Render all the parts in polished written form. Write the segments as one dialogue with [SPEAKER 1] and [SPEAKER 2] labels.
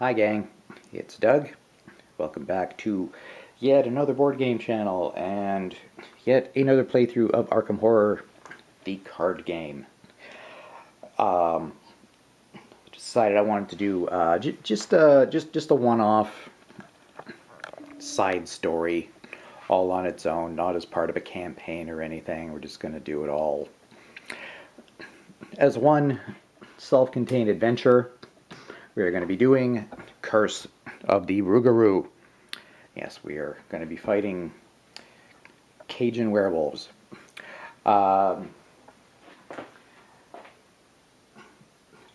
[SPEAKER 1] Hi gang, it's Doug. Welcome back to yet another board game channel and yet another playthrough of Arkham Horror, the card game. Decided I wanted to do just a one-off side story, all on its own, not as part of a campaign or anything. We're just going to do it all as one self-contained adventure. We are going to be doing Curse of the Rougarou. Yes, we are going to be fighting Cajun werewolves. Turns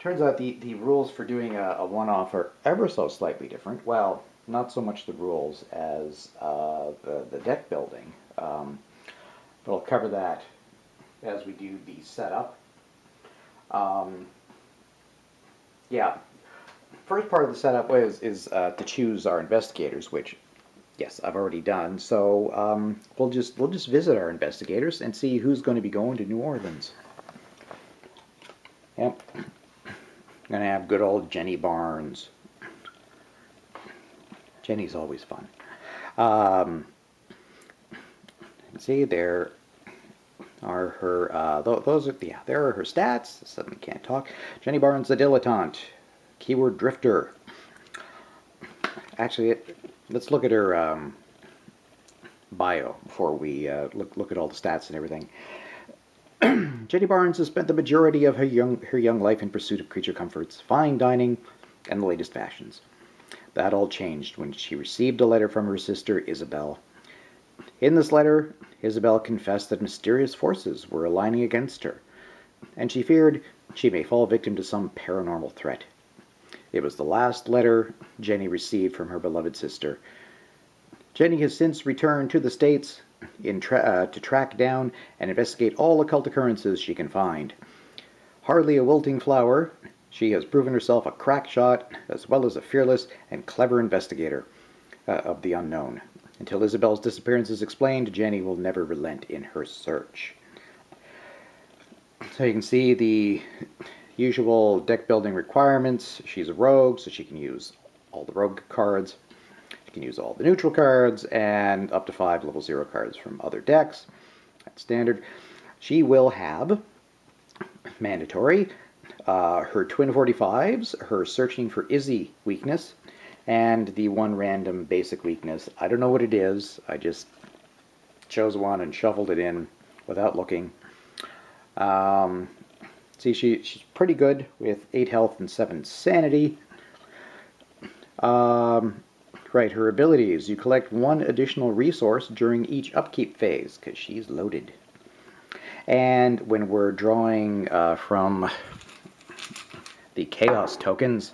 [SPEAKER 1] out the rules for doing a one-off are ever so slightly different. Well, not so much the rules as the deck building. But I'll cover that as we do the setup. Yeah. First part of the setup is to choose our investigators, which, yes, I've already done. So we'll just visit our investigators and see who's going to be going to New Orleans. Yep, gonna have good old Jenny Barnes. Jenny's always fun. See, there are her. There are her stats. Suddenly can't talk. Jenny Barnes, the dilettante. Keyword drifter. Actually, let's look at her bio before we look at all the stats and everything. Jenny Barnes has spent the majority of her young life in pursuit of creature comforts, fine dining, and the latest fashions. That all changed when she received a letter from her sister, Isabel. In this letter, Isabel confessed that mysterious forces were aligning against her, and she feared she may fall victim to some paranormal threat. It was the last letter Jenny received from her beloved sister. Jenny has since returned to the States to track down and investigate all occult occurrences she can find. Hardly a wilting flower, she has proven herself a crack shot as well as a fearless and clever investigator of the unknown. Until Isabel's disappearance is explained, Jenny will never relent in her search. So you can see the usual deck building requirements. She's a rogue, so she can use all the rogue cards. She can use all the neutral cards and up to 5 level 0 cards from other decks. That's standard. She will have mandatory her twin 45s, her searching for Izzy weakness, and the one random basic weakness. I don't know what it is. I just chose one and shuffled it in without looking. See, she's pretty good with 8 health and 7 sanity. Right, her abilities. You collect 1 additional resource during each upkeep phase, because she's loaded. And when we're drawing from the Chaos tokens,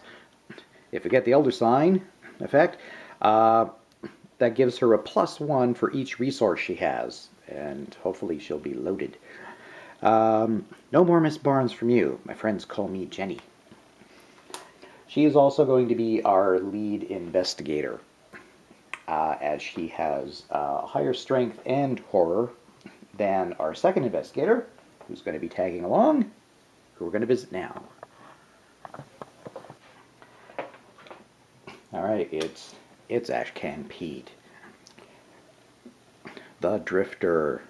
[SPEAKER 1] if we get the Elder Sign effect, that gives her a +1 for each resource she has, and hopefully she'll be loaded. No more Miss Barnes from you. My friends call me Jenny. She is also going to be our lead investigator, as she has higher strength and horror than our second investigator, who's going to be tagging along, who we're going to visit now. Alright, it's Ashcan Pete, the Drifter.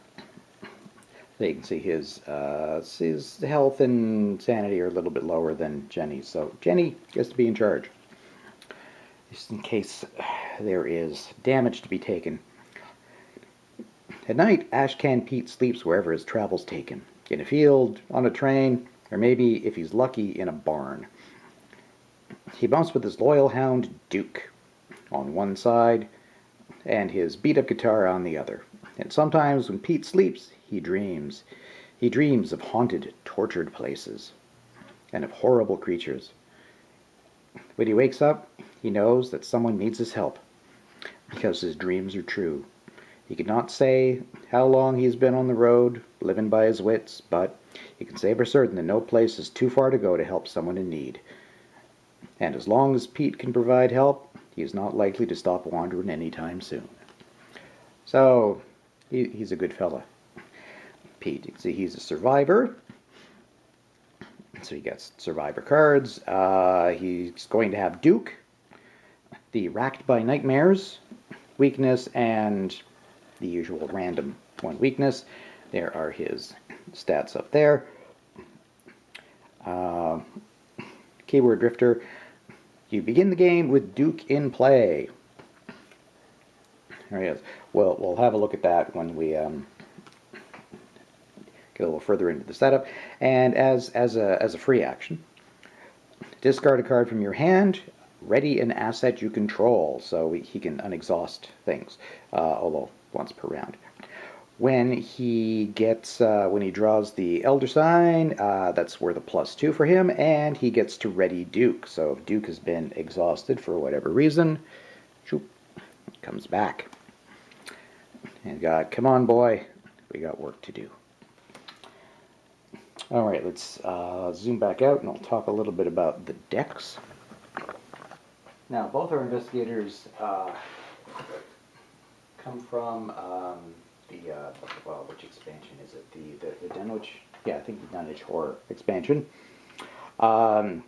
[SPEAKER 1] So you can see his health and sanity are a little bit lower than Jenny's, so Jenny gets to be in charge, just in case there is damage to be taken. At night, Ashcan Pete sleeps wherever his travels take him, in a field, on a train, or maybe, if he's lucky, in a barn. He bumps with his loyal hound, Duke, on one side, and his beat-up guitar on the other. And sometimes when Pete sleeps, he dreams. He dreams of haunted, tortured places, and of horrible creatures. When he wakes up, he knows that someone needs his help, because his dreams are true. He cannot say how long he's been on the road, living by his wits, but he can say for certain that no place is too far to go to help someone in need. And as long as Pete can provide help, he is not likely to stop wandering anytime soon. So, he's a good fella. Pete, you can see he's a survivor. So he gets survivor cards. He's going to have Duke, the Racked by Nightmares weakness and the usual random 1 weakness. There are his stats up there. Keyword Drifter. You begin the game with Duke in play. There he is. Well, we'll have a look at that when we get a little further into the setup. And as a free action, discard a card from your hand. Ready an asset you control, so he can unexhaust things, although once per round. When he draws the Elder Sign, that's worth a +2 for him, and he gets to ready Duke. So if Duke has been exhausted for whatever reason, shoop, comes back. And come on, boy, we got work to do. All right, let's zoom back out, and I'll talk a little bit about the decks. Now, both our investigators come from which expansion is it? The Dunwich? Yeah, I think the Dunwich Horror expansion. When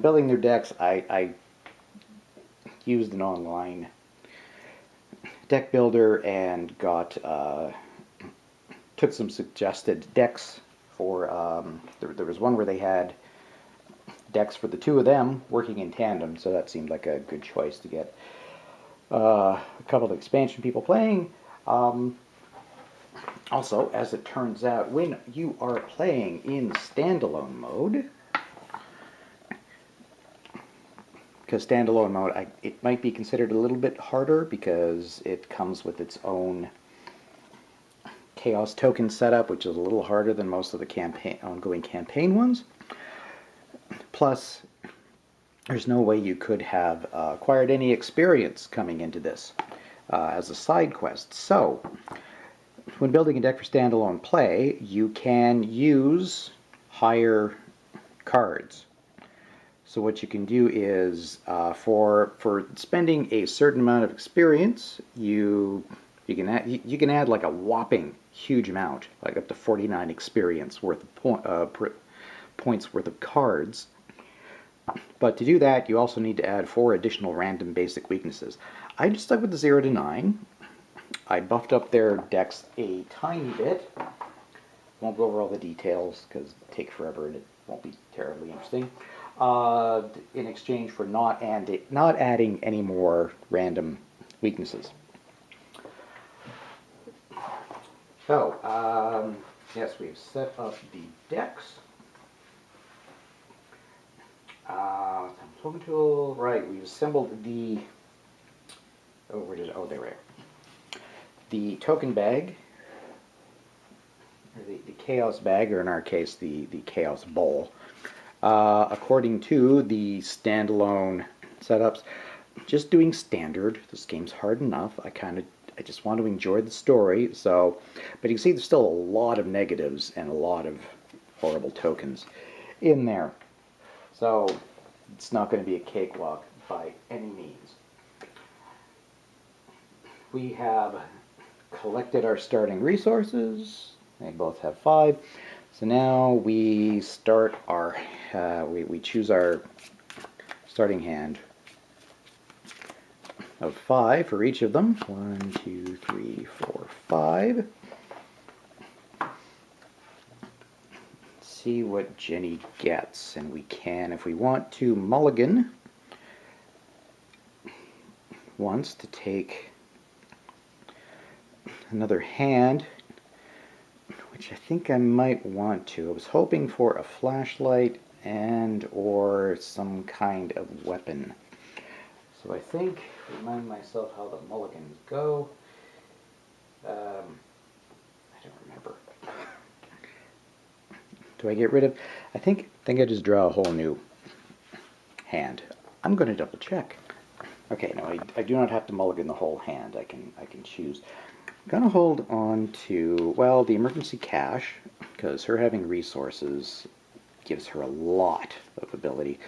[SPEAKER 1] building their decks, I used an online deck builder and took some suggested decks for. There was one where they had decks for the 2 of them working in tandem, so that seemed like a good choice to get a couple of expansion people playing. Also, as it turns out, when you are playing in standalone mode, because standalone mode, it might be considered a little bit harder because it comes with its own chaos token setup, which is a little harder than most of the ongoing campaign ones. Plus, there's no way you could have acquired any experience coming into this as a side quest. So, when building a deck for standalone play, you can use higher cards. So what you can do is, for spending a certain amount of experience, you can add like a whopping huge amount, like up to 49 experience worth of points worth of cards. But to do that, you also need to add 4 additional random basic weaknesses. I just stuck with the 0 to 9. I buffed up their decks a tiny bit. Won't go over all the details because it'll take forever and it won't be terribly interesting. In exchange for not adding any more random weaknesses. So, yes, we've set up the decks. Token tool, right, we've assembled the, they were the token bag, or the chaos bag, or in our case, the chaos bowl. According to the standalone setups, just doing standard, this game's hard enough. I just want to enjoy the story, so, but you can see there's still a lot of negatives and a lot of horrible tokens in there. So, it's not going to be a cakewalk by any means. We have collected our starting resources. They both have 5. So now we start our, we choose our starting hand of 5 for each of them. 1, 2, 3, 4, 5. See what Jenny gets, and we can, if we want to, mulligan once to take another hand, which I think I might want to. I was hoping for a flashlight and or some kind of weapon. So I think, remind myself how the mulligans go. I don't remember. Do I get rid of? I think I just draw a whole new hand. I'm going to double check. Okay, no, I do not have to mulligan the whole hand. I can choose. I'm going to hold on to, well, the emergency cash, because her having resources gives her a lot of ability.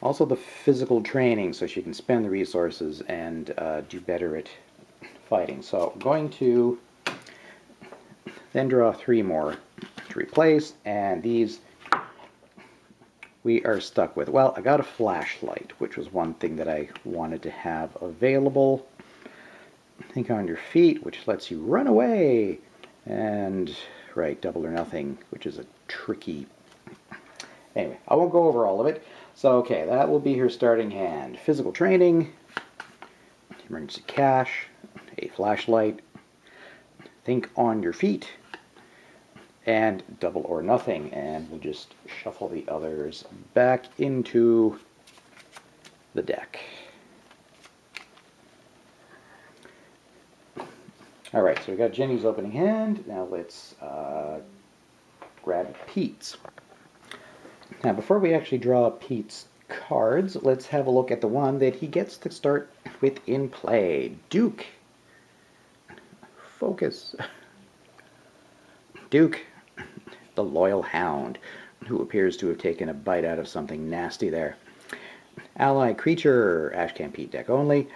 [SPEAKER 1] Also the physical training, so she can spend the resources and do better at fighting. So I'm going to then draw 3 more to replace, and these we are stuck with? Well, I got a flashlight, which was one thing that I wanted to have available. Think on your feet, which lets you run away. And, right, double or nothing, which is a tricky... Anyway, I won't go over all of it. So, okay, that will be her starting hand. Physical training, emergency cash, a flashlight, think on your feet, and double or nothing. And we'll just shuffle the others back into the deck. All right, so we got Jenny's opening hand. Now let's grab Pete's. Now, before we actually draw Pete's cards, let's have a look at the one that he gets to start with in play. Duke. Focus. Duke, the loyal hound, who appears to have taken a bite out of something nasty there. Ally creature, Ashcan Pete deck only.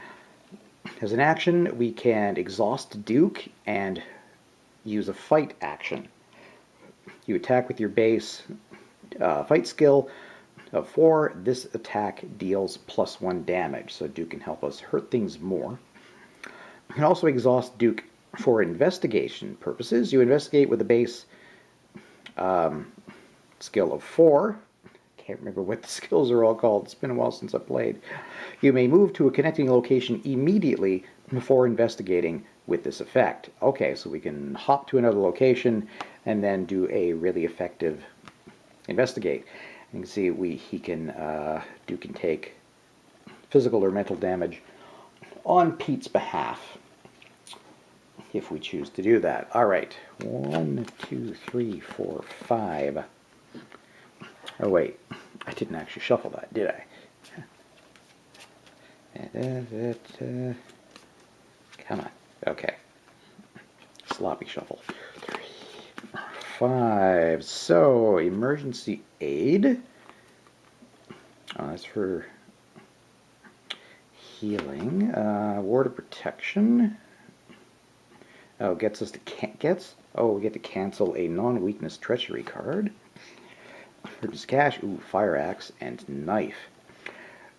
[SPEAKER 1] As an action, we can exhaust Duke and use a fight action. You attack with your base fight skill of 4. This attack deals +1 damage, so Duke can help us hurt things more. You can also exhaust Duke for investigation purposes. You investigate with a base skill of 4. Can't remember what the skills are all called. It's been a while since I played. You may move to a connecting location immediately before investigating with this effect. Okay, so we can hop to another location and then do a really effective investigate. You can see Duke can take physical or mental damage on Pete's behalf if we choose to do that. All right, 1, 2, 3, 4, 5. Oh wait, I didn't actually shuffle that, did I? Come on. Okay. Sloppy shuffle. 3, 5. So, emergency aid. Oh, that's for healing. Ward of protection. Oh, gets us to we get to cancel a non-weakness treachery card. Purchase cash. Ooh, fire axe and knife.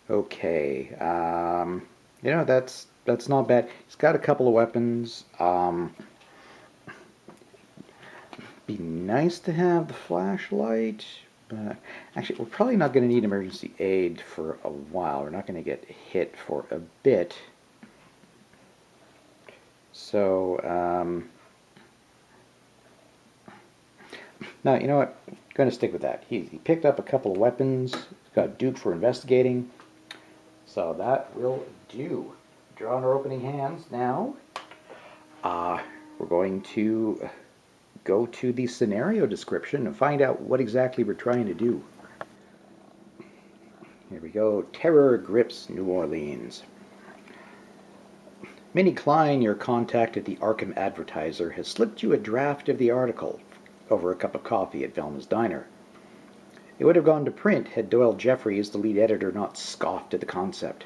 [SPEAKER 1] Okay. You know, that's not bad. He's got a couple of weapons. Be nice to have the flashlight, but actually we're probably not going to need emergency aid for a while. We're not going to get hit for a bit. So, now, you know what? I'm going to stick with that. He picked up a couple of weapons. He's got Duke for investigating. So that will do. Drawing our opening hands now. We're going to go to the scenario description and find out what exactly we're trying to do. Here we go. Terror grips New Orleans. Minnie Klein, your contact at the Arkham Advertiser, has slipped you a draft of the article over a cup of coffee at Velma's Diner. It would have gone to print had Doyle Jeffries, the lead editor, not scoffed at the concept.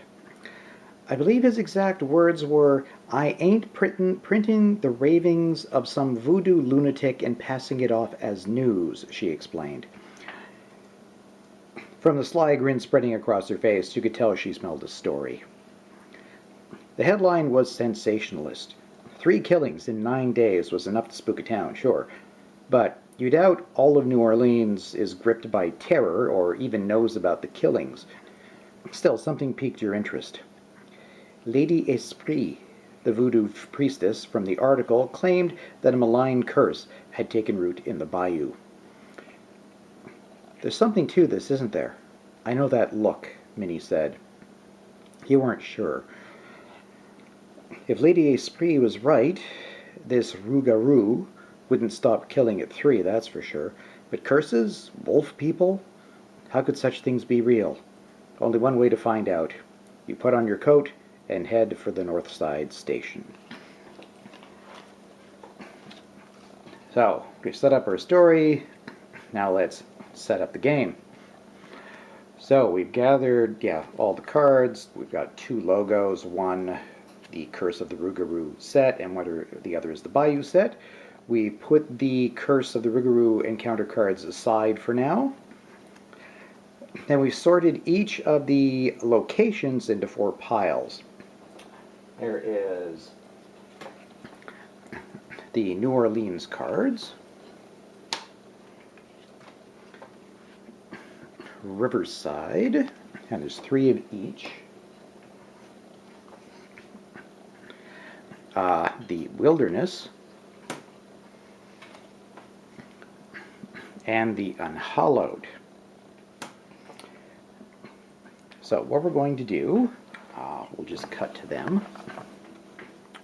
[SPEAKER 1] I believe his exact words were, "I ain't printing the ravings of some voodoo lunatic and passing it off as news," she explained. From the sly grin spreading across her face, you could tell she smelled a story. The headline was sensationalist. 3 killings in 9 days was enough to spook a town, sure. But you doubt all of New Orleans is gripped by terror or even knows about the killings. Still, something piqued your interest. Lady Esprit, the voodoo priestess from the article, claimed that a malign curse had taken root in the bayou. There's something to this, isn't there? I know that look, Minnie said. You weren't sure. If Lady Esprit was right, this Rougarou wouldn't stop killing at 3, that's for sure. But curses? Wolf people? How could such things be real? Only one way to find out. You put on your coat and head for the North Side Station. So, we've set up our story. Now let's set up the game. So, we've gathered, all the cards. We've got 2 logos. One, the Curse of the Rougarou set, and the other is the Bayou set. We put the Curse of the Rougarou encounter cards aside for now. Then we've sorted each of the locations into 4 piles. There is the New Orleans cards, Riverside, and there's 3 of each. The Wilderness, and the Unhallowed. So what we're going to do, we'll just cut to them.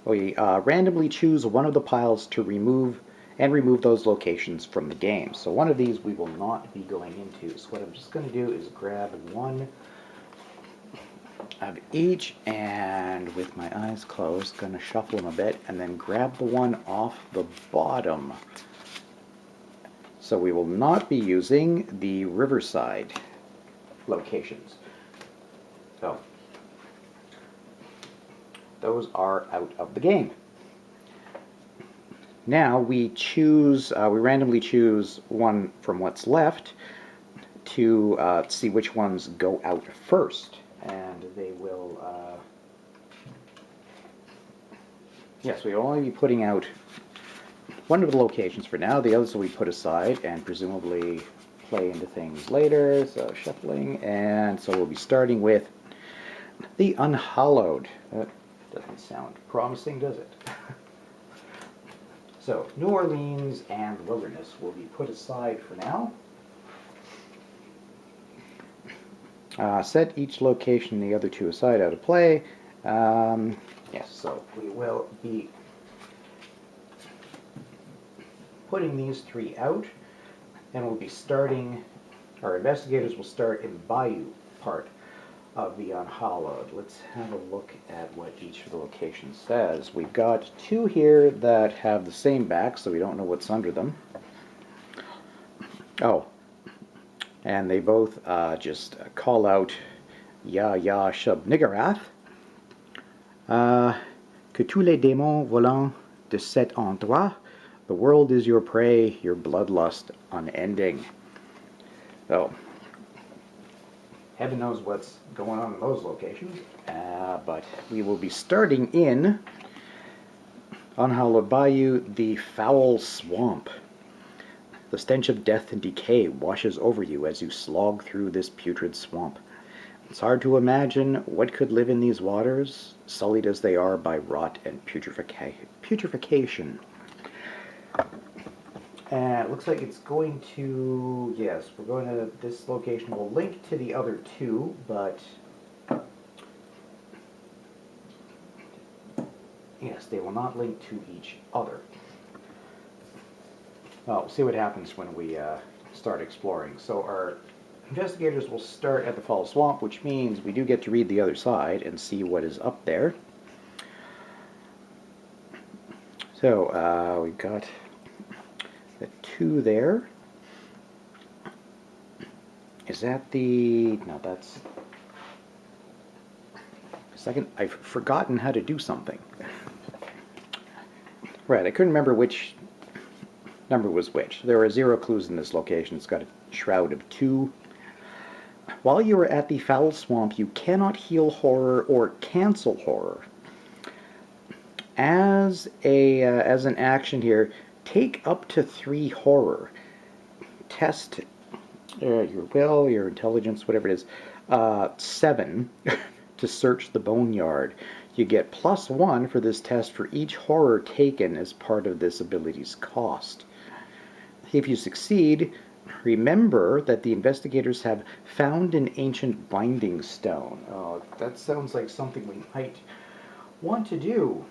[SPEAKER 1] We randomly choose one of the piles to remove those locations from the game. So one of these we will not be going into. So what I'm just going to do is grab one of each, and with my eyes closed, going to shuffle them a bit, and then grab the one off the bottom. So we will not be using the Riverside locations. So those are out of the game. Now we randomly choose one from what's left to see which ones go out first. And they will, yes, we will only be putting out one of the locations for now. The others will be put aside and presumably play into things later. So shuffling, and so we'll be starting with the Unhallowed. That doesn't sound promising, does it? So New Orleans and Wilderness will be put aside for now. Set each location, the other 2 aside, out of play. Yes, so we will be putting these 3 out, and we'll be starting, our investigators will start in the Bayou part of the Unhallowed. Let's have a look at what each of the locations says. We've got 2 here that have the same back, so we don't know what's under them. Oh, and they both just call out Ya Ya Shub Niggurath. Que tous les démons volants de cet endroit, the world is your prey, your bloodlust unending. So, heaven knows what's going on in those locations, but we will be starting in Unhallowed Bayou, the Foul Swamp. The stench of death and decay washes over you as you slog through this putrid swamp. It's hard to imagine what could live in these waters, sullied as they are by rot and putrefaction. It looks like it's going to, yes, we're going to, this location will link to the other 2, but yes, they will not link to each other. Well, we'll see what happens when we start exploring. So our investigators will start at the Foul Swamp, which means we do get to read the other side and see what is up there. So we've got the 2 there. Is that the... no, that's... a second, I've forgotten how to do something. Right, I couldn't remember which number was which. There are 0 clues in this location. It's got a shroud of 2. While you are at the Foul Swamp, you cannot heal horror or cancel horror. As an action here, take up to 3 horror. Test your will, your intelligence, whatever it is, 7 to search the boneyard. You get +1 for this test for each horror taken as part of this ability's cost. If you succeed, remember that the investigators have found an ancient binding stone. Oh, that sounds like something we might want to do.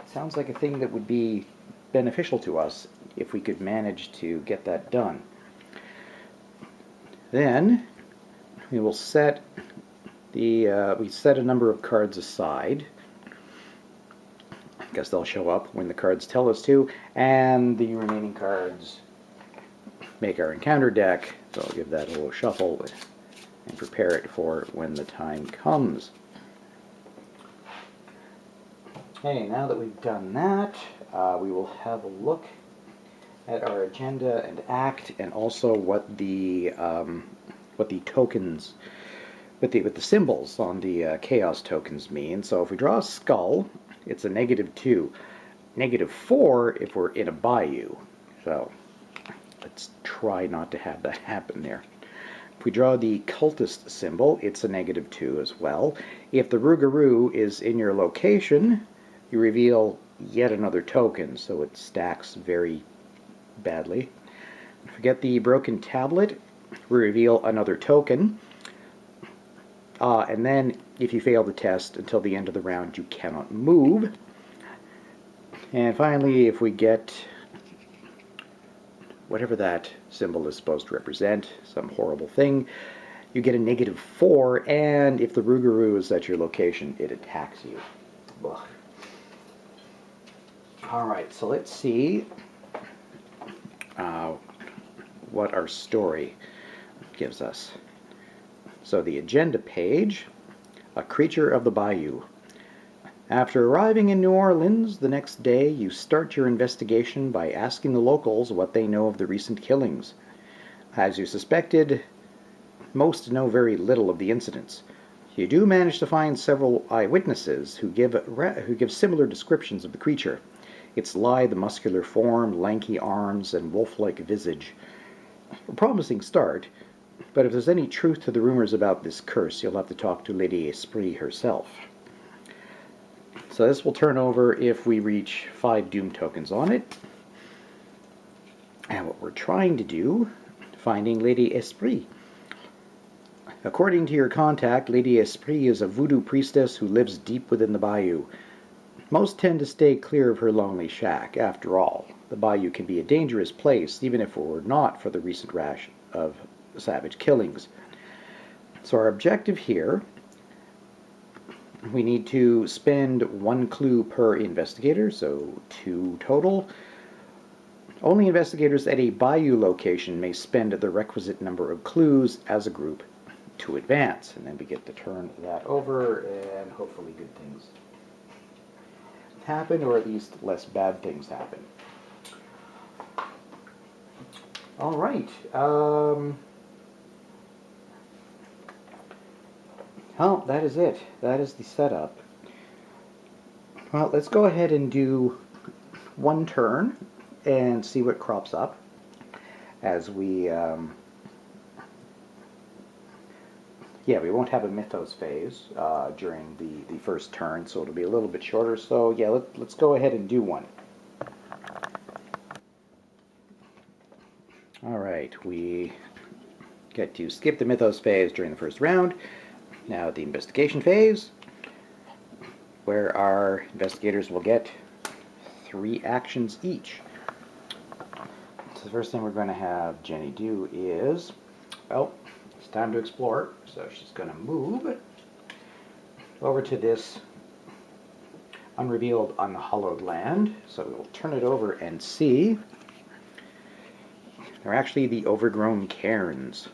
[SPEAKER 1] Sounds like a thing that would be beneficial to us if we could manage to get that done. Then we will set we set a number of cards aside. I guess they'll show up when the cards tell us to, and the remaining cards make our encounter deck. So I'll give that a little shuffle and prepare it for when the time comes. Okay, now that we've done that, we will have a look at our agenda and act, and also what the what the tokens, what the symbols on the chaos tokens mean. So if we draw a skull, it's a -2. -4 if we're in a bayou. So let's try not to have that happen there. If we draw the cultist symbol, it's a -2 as well. If the Rougarou is in your location, you reveal yet another token, so it stacks very badly. If we get the broken tablet, we reveal another token. And then, if you fail the test until the end of the round, you cannot move. And finally, if we get whatever that symbol is supposed to represent, some horrible thing, you get a -4, and if the Rougarou is at your location, it attacks you. Ugh. Alright, so let's see what our story gives us. So the agenda page, a creature of the bayou. After arriving in New Orleans the next day, you start your investigation by asking the locals what they know of the recent killings. As you suspected, most know very little of the incidents. You do manage to find several eyewitnesses who give similar descriptions of the creature. Its lithe, muscular form, lanky arms, and wolf-like visage. A promising start, but if there's any truth to the rumors about this curse, you'll have to talk to Lady Esprit herself. So this will turn over if we reach 5 Doom tokens on it. And what we're trying to do, finding Lady Esprit. According to your contact, Lady Esprit is a voodoo priestess who lives deep within the bayou. Most tend to stay clear of her lonely shack. After all, the bayou can be a dangerous place, even if it were not for the recent rash of savage killings. So our objective here, we need to spend 1 clue per investigator, so 2 total. Only investigators at a bayou location may spend the requisite number of clues as a group to advance. And then we get to turn that over, and hopefully good things happen, or at least less bad things happen. All right. Well, that is it. That is the setup. Well, let's go ahead and do 1 turn and see what crops up as we... Yeah, we won't have a Mythos phase during the first turn, so it'll be a little bit shorter. So yeah, let's go ahead and do 1. Alright, we get to skip the Mythos phase during the first round. Now the investigation phase, where our investigators will get 3 actions each. So the first thing we're going to have Jenny do is, well, it's time to explore. So she's going to move over to this unrevealed, unhallowed land. So we'll turn it over and see. They're actually the overgrown cairns.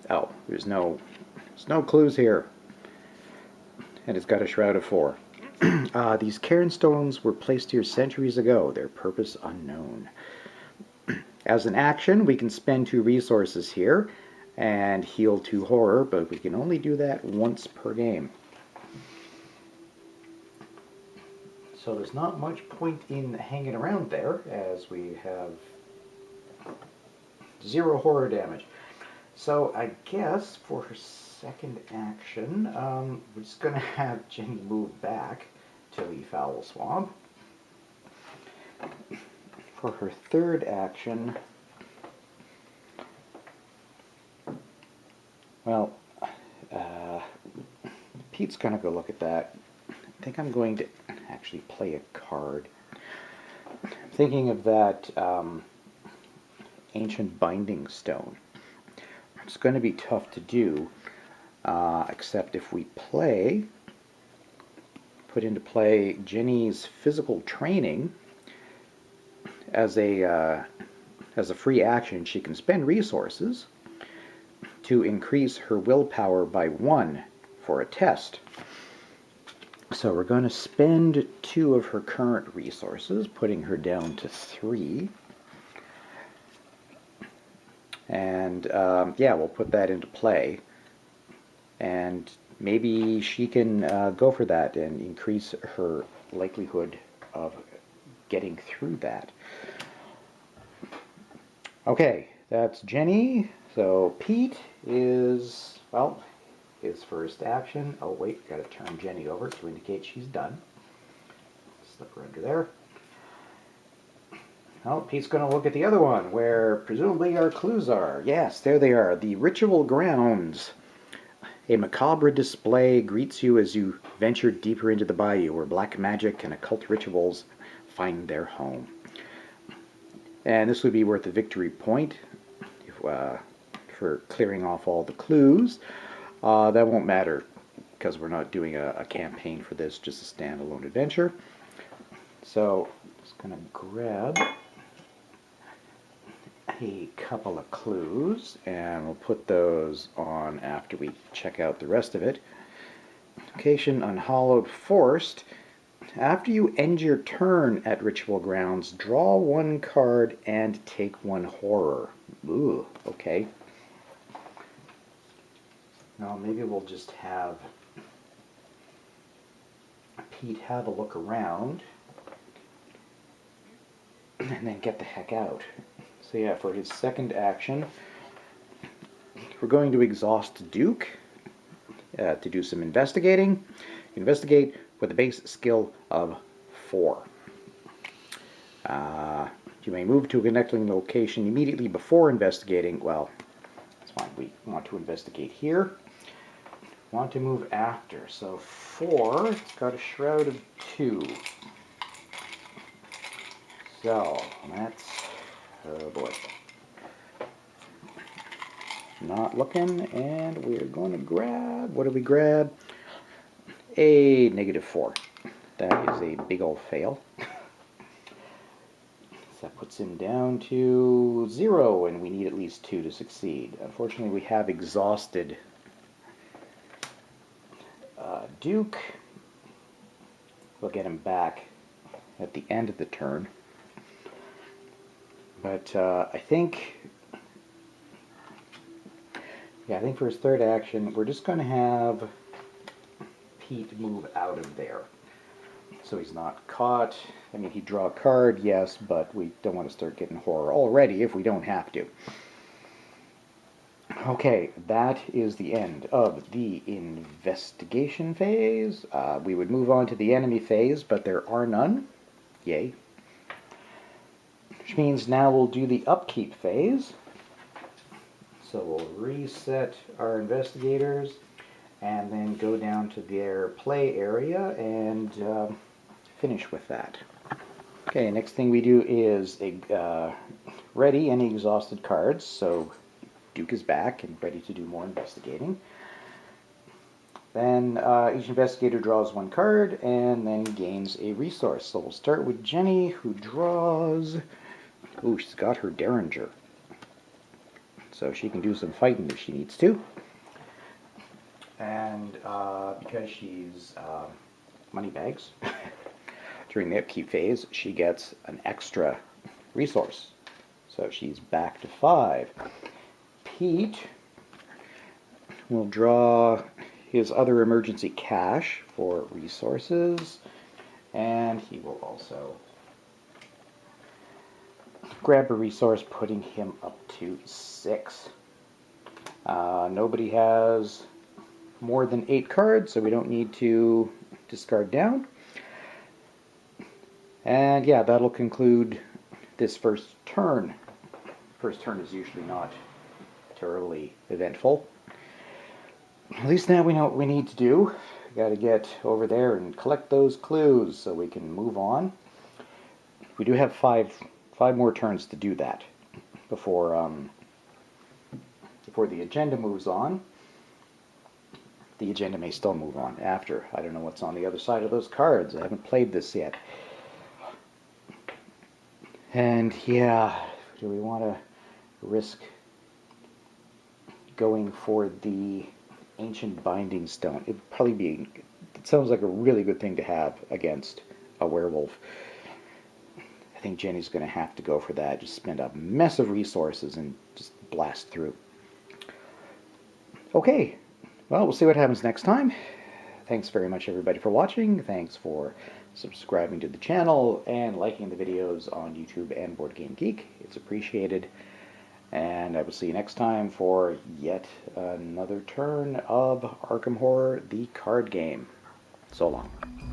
[SPEAKER 1] Oh, there's no clues here. And it's got a shroud of 4. These cairn stones were placed here centuries ago, their purpose unknown. As an action, we can spend 2 resources here and heal 2 horror, but we can only do that once per game. So there's not much point in hanging around there, as we have 0 horror damage. So I guess for her second action, we're just going to have Jenny move back to the Foul Swamp. For her third action, well, Pete's going to go look at that. I think I'm going to actually play a card. I'm thinking of that ancient binding stone. It's going to be tough to do, except if we put into play Jenny's physical training. As a free action, she can spend resources to increase her willpower by 1 for a test. So we're going to spend 2 of her current resources, putting her down to 3. And yeah, we'll put that into play. And maybe she can go for that and increase her likelihood of getting through that. Okay, that's Jenny. So Pete is, well, his first action. Oh wait, gotta turn Jenny over to indicate she's done. Slip her under there. Oh, Pete's going to look at the other one, where presumably our clues are. Yes, there they are. The ritual grounds. A macabre display greets you as you venture deeper into the bayou, where black magic and occult rituals find their home. And this would be worth a victory point for clearing off all the clues. That won't matter, because we're not doing a campaign for this, just a standalone adventure. So, just going to grab a couple of clues, and we'll put those on after we check out the rest of it. Location: Unhallowed Forest. After you end your turn at Ritual Grounds, draw one card and take one horror. Ooh, okay. Now maybe we'll just have Pete have a look around and then get the heck out. So yeah, for his second action, we're going to exhaust Duke to do some investigating. Investigate with a base skill of 4. You may move to a connecting location immediately before investigating. Well, that's fine. We want to investigate here. Want to move after. So 4, it's got a shroud of 2. So that's, oh boy. Not looking, and we're going to grab, what do we grab? A -4. That is a big old fail. So that puts him down to 0, and we need at least 2 to succeed. Unfortunately, we have exhausted Duke. We'll get him back at the end of the turn. But I think for his third action, we're just going to have Pete move out of there, so he's not caught. I mean, he'd draw a card, yes, but we don't want to start getting horror already if we don't have to. Okay, that is the end of the investigation phase. We would move on to the enemy phase, but there are none. Yay. Which means now we'll do the upkeep phase. So we'll reset our investigators and then go down to their play area and finish with that. Okay, next thing we do is ready any exhausted cards. So Duke is back and ready to do more investigating. Then each investigator draws one card and then gains a resource. So we'll start with Jenny, who draws... Ooh, she's got her Derringer. So she can do some fighting if she needs to. And because she's moneybags, during the upkeep phase, she gets an extra resource. So she's back to 5. Pete will draw his other emergency cash for resources, and he will also grab a resource, putting him up to 6. Nobody has more than 8 cards, so we don't need to discard down. And yeah, that'll conclude this first turn. First turn is usually not terribly eventful. At least now we know what we need to do. We got to get over there and collect those clues so we can move on. We do have 5 more turns to do that before the agenda moves on. The agenda may still move on after. I don't know what's on the other side of those cards. I haven't played this yet. And yeah, do we want to risk going for the Ancient Binding Stone? It'd probably be, it sounds like a really good thing to have against a werewolf. think Jenny's going to have to go for that. Just spend a mess of resources and just blast through. Okay, well, we'll see what happens next time. Thanks very much, everybody, for watching. Thanks for subscribing to the channel and liking the videos on YouTube and Board Game Geek. It's appreciated. And I will see you next time for yet another turn of Arkham Horror, the card game. So long.